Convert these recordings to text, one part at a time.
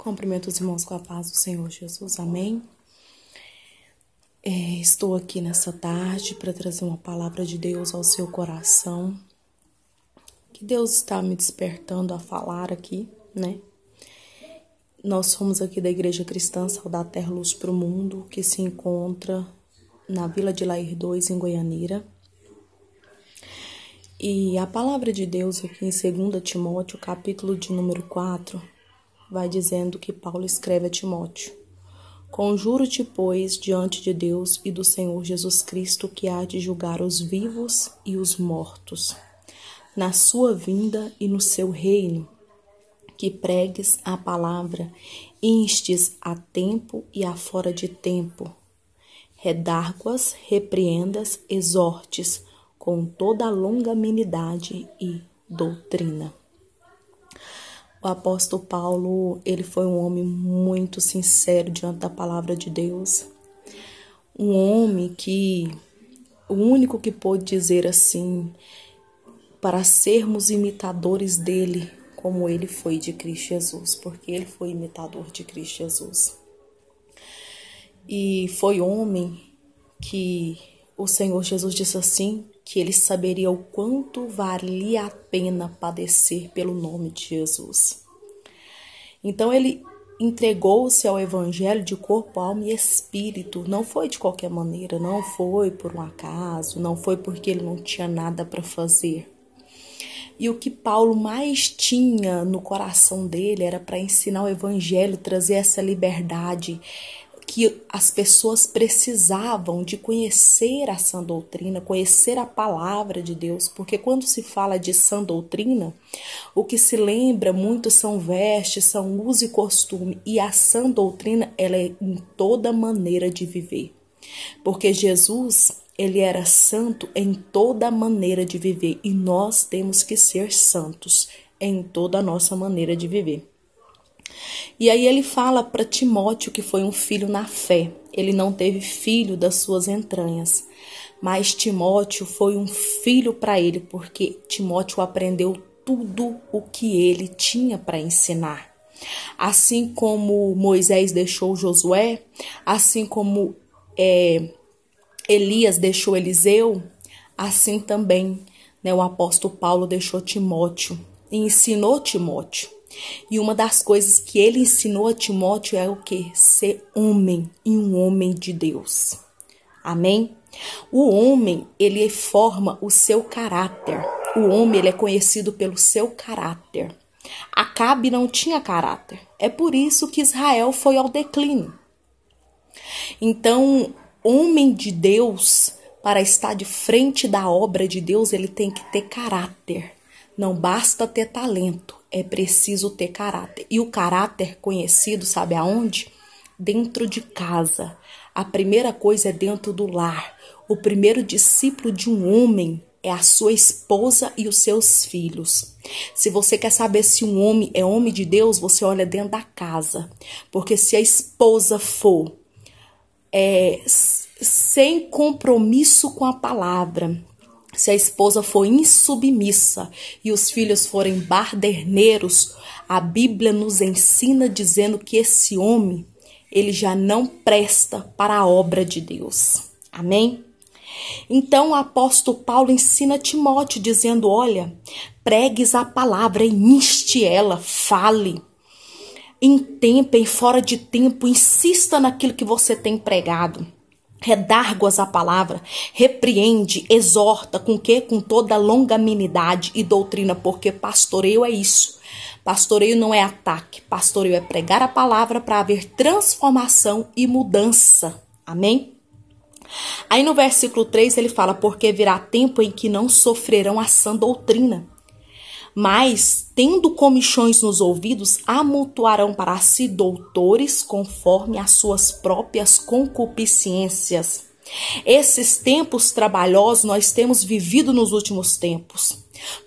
Cumprimento os irmãos com a paz do Senhor Jesus, amém. Estou aqui nessa tarde para trazer uma palavra de Deus ao seu coração, que Deus está me despertando a falar aqui, né? Nós somos aqui da Igreja Cristã Sal da Terra Luz para o Mundo, que se encontra na Vila de Lair 2, em Goianira. E a palavra de Deus aqui em 2 Timóteo, capítulo de número 4, vai dizendo que Paulo escreve a Timóteo: Conjuro-te, pois, diante de Deus e do Senhor Jesus Cristo, que há de julgar os vivos e os mortos, na sua vinda e no seu reino, que pregues a palavra, instes a tempo e a fora de tempo, redarguas, repreendas, exortes, com toda a longanimidade e doutrina. O apóstolo Paulo, ele foi um homem muito sincero diante da palavra de Deus. Um homem que, o único que pôde dizer assim, para sermos imitadores dele, como ele foi de Cristo Jesus, porque ele foi imitador de Cristo Jesus. E foi homem que o Senhor Jesus disse assim, que ele saberia o quanto valia a pena padecer pelo nome de Jesus. Então ele entregou-se ao evangelho de corpo, alma e espírito. Não foi de qualquer maneira, não foi por um acaso, não foi porque ele não tinha nada para fazer. E o que Paulo mais tinha no coração dele era para ensinar o evangelho, trazer essa liberdade, que as pessoas precisavam de conhecer a sã doutrina, conhecer a palavra de Deus, porque quando se fala de sã doutrina, o que se lembra muito são vestes, são uso e costume, e a sã doutrina, ela é em toda maneira de viver, porque Jesus, ele era santo em toda maneira de viver, e nós temos que ser santos em toda a nossa maneira de viver. E aí ele fala para Timóteo que foi um filho na fé. Ele não teve filho das suas entranhas, mas Timóteo foi um filho para ele, porque Timóteo aprendeu tudo o que ele tinha para ensinar. Assim como Moisés deixou Josué, assim como Elias deixou Eliseu, assim também, né, o apóstolo Paulo deixou Timóteo e ensinou Timóteo. E uma das coisas que ele ensinou a Timóteo é o quê? Ser homem e um homem de Deus. Amém? O homem, ele forma o seu caráter. O homem, ele é conhecido pelo seu caráter. Acabe não tinha caráter. É por isso que Israel foi ao declínio. Então, homem de Deus, para estar de frente da obra de Deus, ele tem que ter caráter. Não basta ter talento, é preciso ter caráter. E o caráter conhecido, sabe aonde? Dentro de casa. A primeira coisa é dentro do lar. O primeiro discípulo de um homem é a sua esposa e os seus filhos. Se você quer saber se um homem é homem de Deus, você olha dentro da casa. Porque se a esposa for sem compromisso com a palavra, se a esposa for insubmissa e os filhos forem baderneiros, a Bíblia nos ensina dizendo que esse homem, ele já não presta para a obra de Deus. Amém? Então o apóstolo Paulo ensina Timóteo dizendo, olha, pregues a palavra, inste ela, fale. Em tempo, em fora de tempo, insista naquilo que você tem pregado. Redarguas a palavra, repreende, exorta, com quê? Com toda longanimidade e doutrina, porque pastoreio é isso. Pastoreio não é ataque, pastoreio é pregar a palavra para haver transformação e mudança. Amém? Aí no versículo 3 ele fala, porque virá tempo em que não sofrerão a sã doutrina, mas, tendo comichões nos ouvidos, amontoarão para si doutores conforme as suas próprias concupiscências. Esses tempos trabalhosos nós temos vivido nos últimos tempos,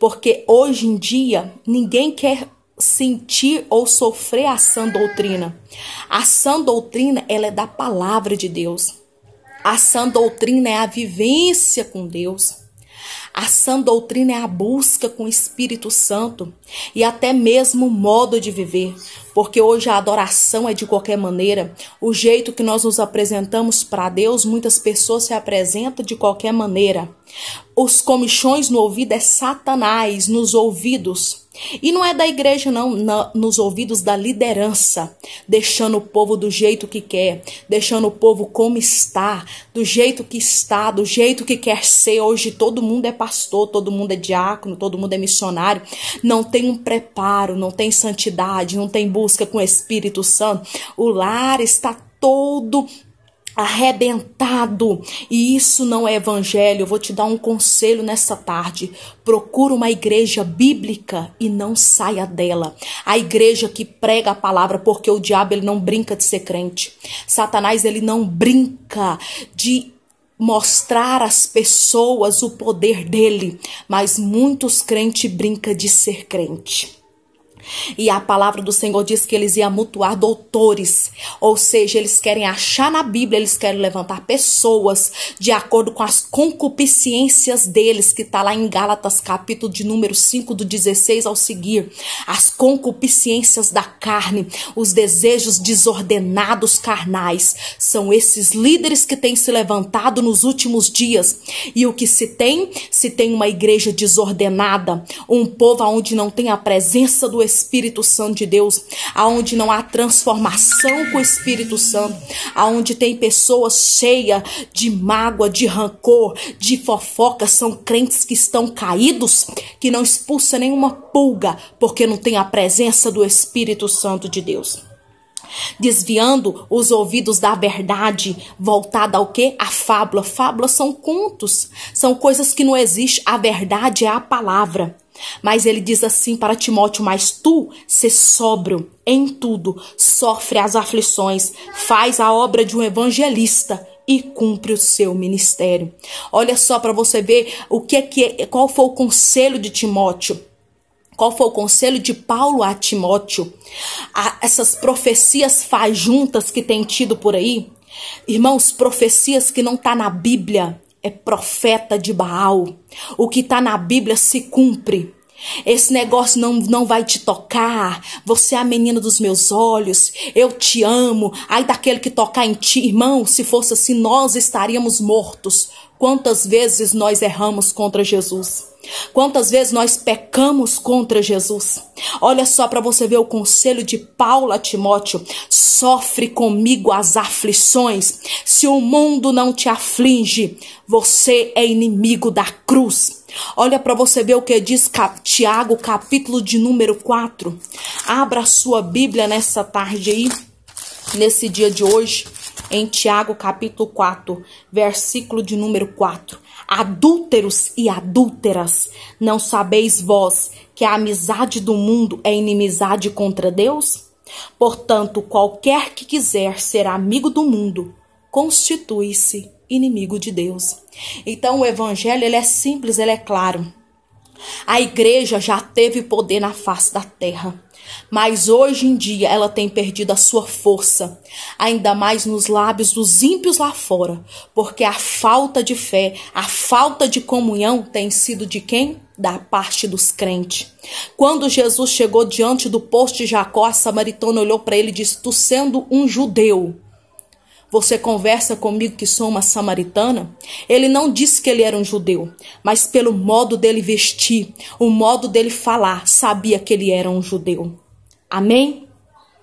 porque hoje em dia ninguém quer sentir ou sofrer a sã doutrina. A sã doutrina, ela é da palavra de Deus. A sã doutrina é a vivência com Deus. A sã doutrina é a busca com o Espírito Santo e até mesmo o modo de viver, porque hoje a adoração é de qualquer maneira. O jeito que nós nos apresentamos para Deus, muitas pessoas se apresentam de qualquer maneira. Os comichões no ouvido é Satanás nos ouvidos. E não é da igreja não, nos ouvidos da liderança, deixando o povo do jeito que quer, deixando o povo como está, do jeito que está, do jeito que quer ser. Hoje todo mundo é pastor, todo mundo é diácono, todo mundo é missionário. Não tem um preparo, não tem santidade, não tem busca com o Espírito Santo. O lar está todo arrebentado, e isso não é evangelho. Eu vou te dar um conselho nessa tarde: procura uma igreja bíblica e não saia dela, a igreja que prega a palavra, porque o diabo ele não brinca de ser crente, Satanás ele não brinca de mostrar às pessoas o poder dele, mas muitos crentes brincam de ser crente. E a palavra do Senhor diz que eles iam amontoar doutores, ou seja, eles querem achar na Bíblia, eles querem levantar pessoas de acordo com as concupiscências deles, que está lá em Gálatas capítulo de número 5, do 16 ao seguir. As concupiscências da carne, os desejos desordenados carnais, são esses líderes que têm se levantado nos últimos dias. E o que se tem? Se tem uma igreja desordenada, um povo onde não tem a presença do Espírito Santo de Deus, aonde não há transformação com o Espírito Santo, aonde tem pessoas cheias de mágoa, de rancor, de fofoca, são crentes que estão caídos, que não expulsa nenhuma pulga, porque não tem a presença do Espírito Santo de Deus. Desviando os ouvidos da verdade, voltada ao quê? A fábula. Fábulas são contos, são coisas que não existem. A verdade é a palavra. Mas ele diz assim para Timóteo: mas tu, se sóbrio em tudo, sofre as aflições, faz a obra de um evangelista e cumpre o seu ministério. Olha só para você ver qual foi o conselho de Timóteo. Qual foi o conselho de Paulo a Timóteo? Essas profecias fajuntas que tem tido por aí. Irmãos, profecias que não tá na Bíblia. É profeta de Baal. O que está na Bíblia se cumpre. Esse negócio não vai te tocar. Você é a menina dos meus olhos. Eu te amo. Ai daquele que tocar em ti. Irmão, se fosse assim, nós estaríamos mortos. Quantas vezes nós erramos contra Jesus? Quantas vezes nós pecamos contra Jesus? Olha só para você ver o conselho de Paulo a Timóteo: sofre comigo as aflições. Se o mundo não te aflige, você é inimigo da cruz. Olha para você ver o que diz Tiago, capítulo de número 4. Abra a sua Bíblia nessa tarde aí, nesse dia de hoje, em Tiago, capítulo 4, versículo de número 4. Adúlteros e adúlteras, não sabeis vós que a amizade do mundo é inimizade contra Deus? Portanto, qualquer que quiser ser amigo do mundo, constitui-se inimigo de Deus. Então o evangelho ele é simples, ele é claro. A igreja já teve poder na face da terra, mas hoje em dia ela tem perdido a sua força, ainda mais nos lábios dos ímpios lá fora, porque a falta de fé, a falta de comunhão tem sido de quem? Da parte dos crentes. Quando Jesus chegou diante do poço de Jacó, a samaritana olhou para ele e disse: tu sendo um judeu, você conversa comigo que sou uma samaritana? Ele não disse que ele era um judeu, mas pelo modo dele vestir, o modo dele falar, sabia que ele era um judeu. Amém?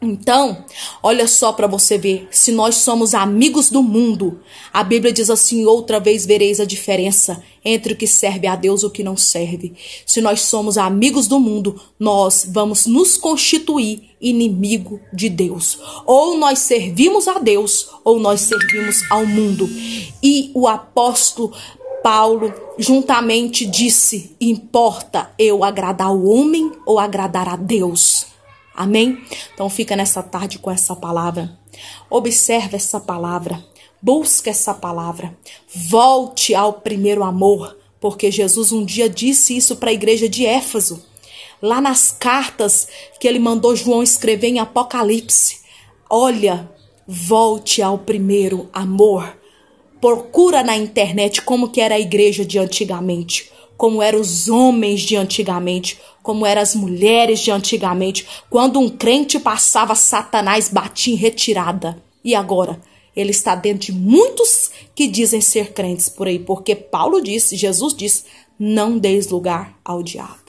Então, olha só para você ver, se nós somos amigos do mundo, a Bíblia diz assim: outra vez vereis a diferença entre o que serve a Deus e o que não serve. Se nós somos amigos do mundo, nós vamos nos constituir inimigo de Deus. Ou nós servimos a Deus, ou nós servimos ao mundo. E o apóstolo Paulo juntamente disse: importa eu agradar o homem ou agradar a Deus? Amém? Então fica nessa tarde com essa palavra. Observe essa palavra. Busque essa palavra. Volte ao primeiro amor. Porque Jesus um dia disse isso para a igreja de Éfeso. Lá nas cartas que ele mandou João escrever em Apocalipse. Olha, volte ao primeiro amor. Procura na internet como que era a igreja de antigamente. como eram os homens de antigamente, como eram as mulheres de antigamente. Quando um crente passava, Satanás batia em retirada. E agora? Ele está dentro de muitos que dizem ser crentes por aí, porque Paulo disse, Jesus disse, não deis lugar ao diabo.